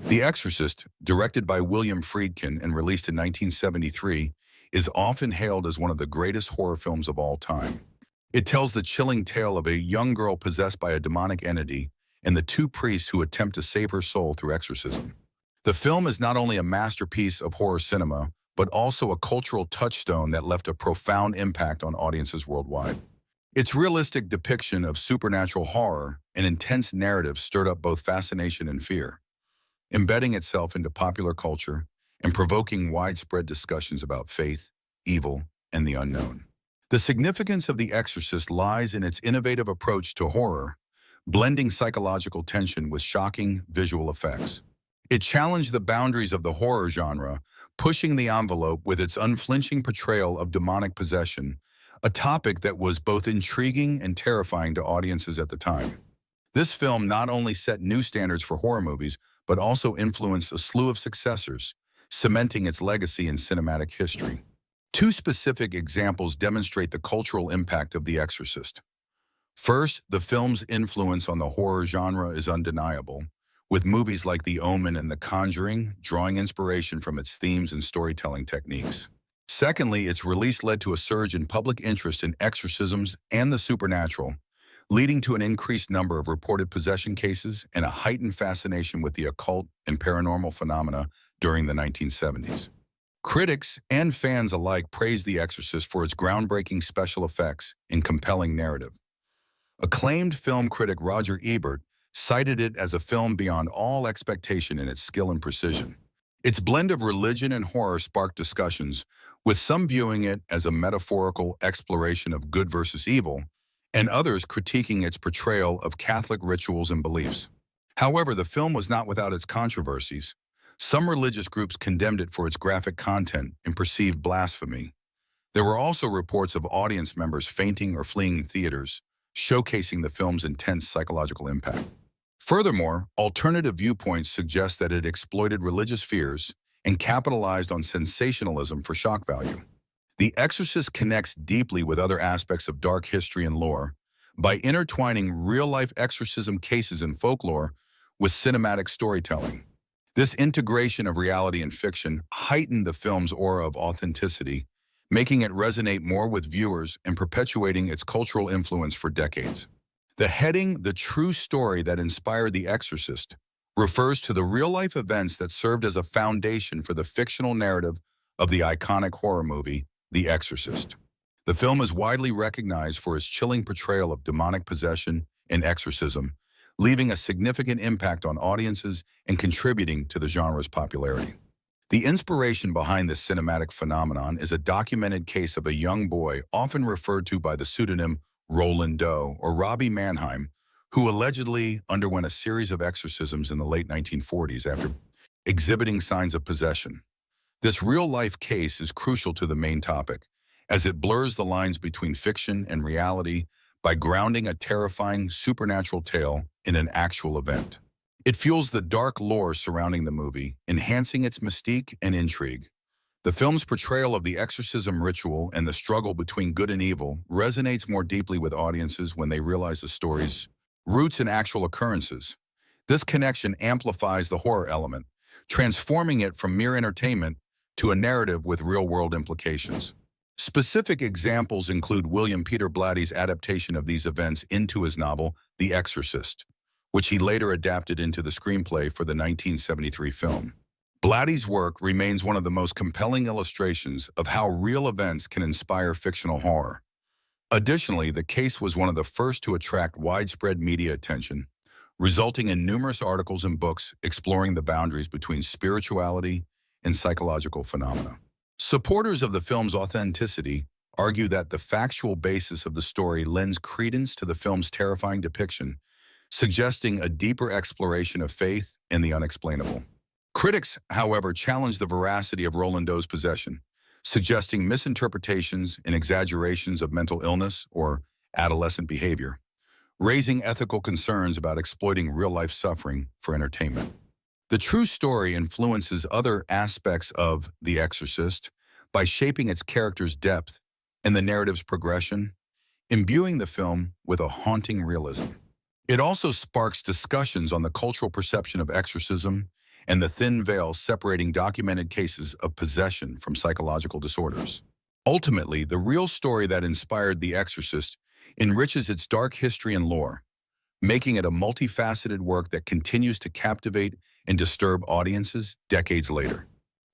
The Exorcist, directed by William Friedkin and released in 1973, is often hailed as one of the greatest horror films of all time. It tells the chilling tale of a young girl possessed by a demonic entity and the two priests who attempt to save her soul through exorcism. The film is not only a masterpiece of horror cinema, but also a cultural touchstone that left a profound impact on audiences worldwide. Its realistic depiction of supernatural horror and intense narrative stirred up both fascination and fear, embedding itself into popular culture and provoking widespread discussions about faith, evil, and the unknown. The significance of The Exorcist lies in its innovative approach to horror, blending psychological tension with shocking visual effects. It challenged the boundaries of the horror genre, pushing the envelope with its unflinching portrayal of demonic possession, a topic that was both intriguing and terrifying to audiences at the time. This film not only set new standards for horror movies, but also influenced a slew of successors, cementing its legacy in cinematic history. Two specific examples demonstrate the cultural impact of The Exorcist. First, the film's influence on the horror genre is undeniable, with movies like The Omen and The Conjuring drawing inspiration from its themes and storytelling techniques. Secondly, its release led to a surge in public interest in exorcisms and the supernatural, leading to an increased number of reported possession cases and a heightened fascination with the occult and paranormal phenomena during the 1970s. Critics and fans alike praised The Exorcist for its groundbreaking special effects and compelling narrative. Acclaimed film critic Roger Ebert cited it as a film beyond all expectation in its skill and precision. Its blend of religion and horror sparked discussions, with some viewing it as a metaphorical exploration of good versus evil, and others critiquing its portrayal of Catholic rituals and beliefs. However, the film was not without its controversies. Some religious groups condemned it for its graphic content and perceived blasphemy. There were also reports of audience members fainting or fleeing theaters, showcasing the film's intense psychological impact. Furthermore, alternative viewpoints suggest that it exploited religious fears and capitalized on sensationalism for shock value. The Exorcist connects deeply with other aspects of dark history and lore by intertwining real-life exorcism cases and folklore with cinematic storytelling. This integration of reality and fiction heightened the film's aura of authenticity, making it resonate more with viewers and perpetuating its cultural influence for decades. The heading, "The True Story That Inspired The Exorcist," refers to the real-life events that served as a foundation for the fictional narrative of the iconic horror movie, The Exorcist. The film is widely recognized for its chilling portrayal of demonic possession and exorcism, leaving a significant impact on audiences and contributing to the genre's popularity. The inspiration behind this cinematic phenomenon is a documented case of a young boy, often referred to by the pseudonym Roland Doe or Robbie Mannheim, who allegedly underwent a series of exorcisms in the late 1940s after exhibiting signs of possession. This real-life case is crucial to the main topic, as it blurs the lines between fiction and reality by grounding a terrifying supernatural tale in an actual event. It fuels the dark lore surrounding the movie, enhancing its mystique and intrigue. The film's portrayal of the exorcism ritual and the struggle between good and evil resonates more deeply with audiences when they realize the story's roots in actual occurrences. This connection amplifies the horror element, transforming it from mere entertainment to a narrative with real-world implications. Specific examples include William Peter Blatty's adaptation of these events into his novel, The Exorcist, which he later adapted into the screenplay for the 1973 film. Blatty's work remains one of the most compelling illustrations of how real events can inspire fictional horror. Additionally, the case was one of the first to attract widespread media attention, resulting in numerous articles and books exploring the boundaries between spirituality and psychological phenomena. Supporters of the film's authenticity argue that the factual basis of the story lends credence to the film's terrifying depiction, suggesting a deeper exploration of faith and the unexplainable. Critics, however, challenge the veracity of Roland Doe's possession, suggesting misinterpretations and exaggerations of mental illness or adolescent behavior, raising ethical concerns about exploiting real-life suffering for entertainment. The true story influences other aspects of The Exorcist by shaping its character's depth and the narrative's progression, imbuing the film with a haunting realism. It also sparks discussions on the cultural perception of exorcism and the thin veil separating documented cases of possession from psychological disorders. Ultimately, the real story that inspired The Exorcist enriches its dark history and lore, making it a multifaceted work that continues to captivate and disturb audiences decades later.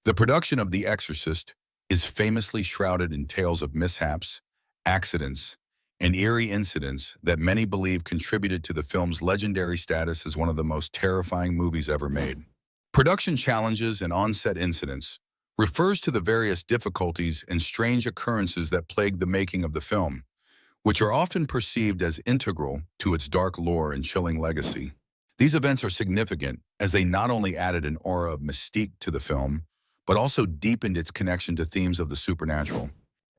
The production of The Exorcist is famously shrouded in tales of mishaps, accidents, and eerie incidents that many believe contributed to the film's legendary status as one of the most terrifying movies ever made. Production challenges and on-set incidents refers to the various difficulties and strange occurrences that plagued the making of the film, which are often perceived as integral to its dark lore and chilling legacy. These events are significant as they not only added an aura of mystique to the film, but also deepened its connection to themes of the supernatural,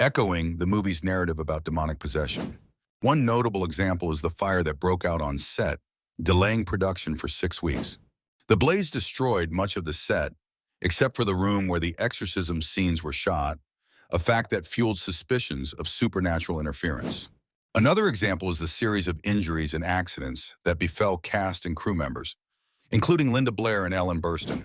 echoing the movie's narrative about demonic possession. One notable example is the fire that broke out on set, delaying production for 6 weeks. The blaze destroyed much of the set, except for the room where the exorcism scenes were shot, a fact that fueled suspicions of supernatural interference. Another example is the series of injuries and accidents that befell cast and crew members, including Linda Blair and Ellen Burstyn,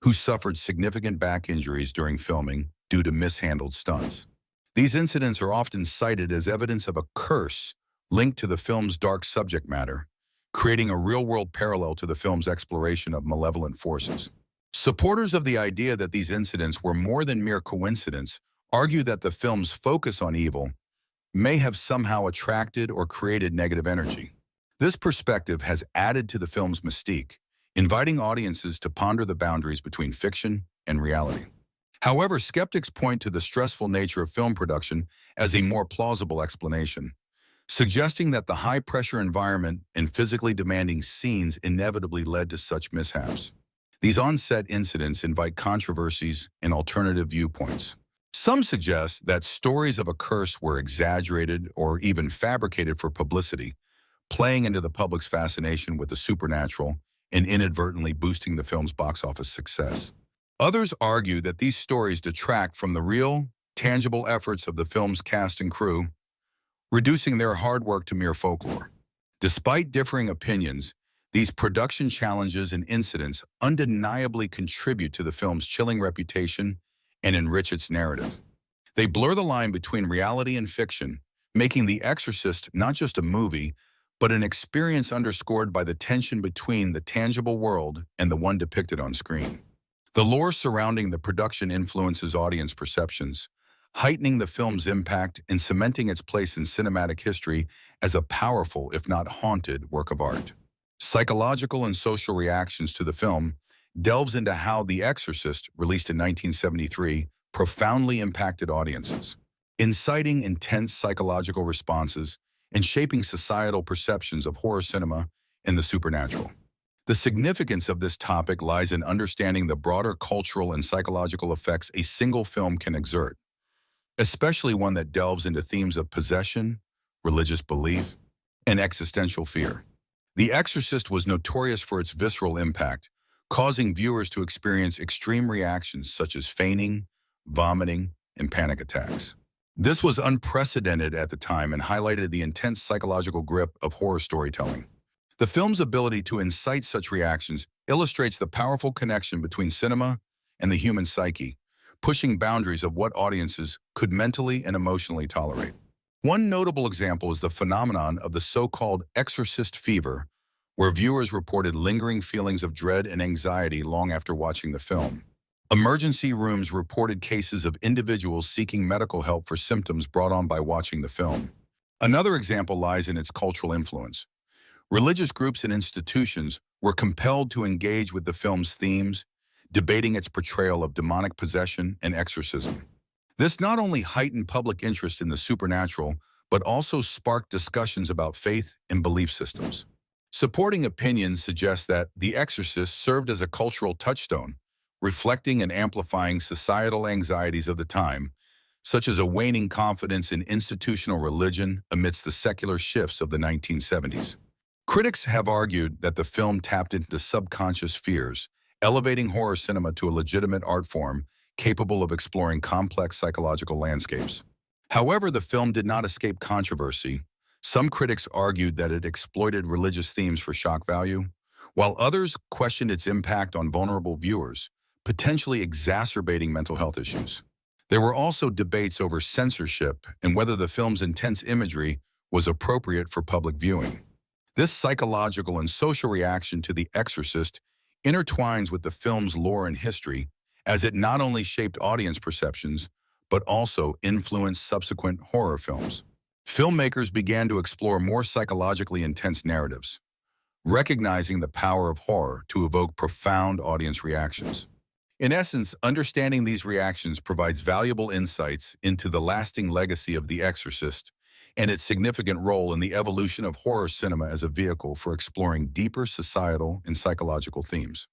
who suffered significant back injuries during filming due to mishandled stunts. These incidents are often cited as evidence of a curse linked to the film's dark subject matter, creating a real-world parallel to the film's exploration of malevolent forces. Supporters of the idea that these incidents were more than mere coincidence argue that the film's focus on evil may have somehow attracted or created negative energy. This perspective has added to the film's mystique, inviting audiences to ponder the boundaries between fiction and reality. However, skeptics point to the stressful nature of film production as a more plausible explanation, suggesting that the high-pressure environment and physically demanding scenes inevitably led to such mishaps. These on-set incidents invite controversies and alternative viewpoints. Some suggest that stories of a curse were exaggerated or even fabricated for publicity, playing into the public's fascination with the supernatural and inadvertently boosting the film's box office success. Others argue that these stories detract from the real, tangible efforts of the film's cast and crew, reducing their hard work to mere folklore. Despite differing opinions, these production challenges and incidents undeniably contribute to the film's chilling reputation and enrich its narrative. They blur the line between reality and fiction, making The Exorcist not just a movie, but an experience underscored by the tension between the tangible world and the one depicted on screen. The lore surrounding the production influences audience perceptions, heightening the film's impact and cementing its place in cinematic history as a powerful, if not haunted, work of art. Psychological and social reactions to the film delves into how The Exorcist, released in 1973, profoundly impacted audiences, inciting intense psychological responses and shaping societal perceptions of horror cinema and the supernatural. The significance of this topic lies in understanding the broader cultural and psychological effects a single film can exert, especially one that delves into themes of possession, religious belief, and existential fear. The Exorcist was notorious for its visceral impact, causing viewers to experience extreme reactions such as fainting, vomiting, and panic attacks. This was unprecedented at the time and highlighted the intense psychological grip of horror storytelling. The film's ability to incite such reactions illustrates the powerful connection between cinema and the human psyche, pushing boundaries of what audiences could mentally and emotionally tolerate. One notable example is the phenomenon of the so-called exorcist fever, where viewers reported lingering feelings of dread and anxiety long after watching the film. Emergency rooms reported cases of individuals seeking medical help for symptoms brought on by watching the film. Another example lies in its cultural influence. Religious groups and institutions were compelled to engage with the film's themes, debating its portrayal of demonic possession and exorcism. This not only heightened public interest in the supernatural, but also sparked discussions about faith and belief systems. Supporting opinions suggest that The Exorcist served as a cultural touchstone, reflecting and amplifying societal anxieties of the time, such as a waning confidence in institutional religion amidst the secular shifts of the 1970s. Critics have argued that the film tapped into subconscious fears, elevating horror cinema to a legitimate art form capable of exploring complex psychological landscapes. However, the film did not escape controversy. Some critics argued that it exploited religious themes for shock value, while others questioned its impact on vulnerable viewers, potentially exacerbating mental health issues. There were also debates over censorship and whether the film's intense imagery was appropriate for public viewing. This psychological and social reaction to The Exorcist intertwines with the film's lore and history, as it not only shaped audience perceptions, but also influenced subsequent horror films. Filmmakers began to explore more psychologically intense narratives, recognizing the power of horror to evoke profound audience reactions. In essence, understanding these reactions provides valuable insights into the lasting legacy of The Exorcist and its significant role in the evolution of horror cinema as a vehicle for exploring deeper societal and psychological themes.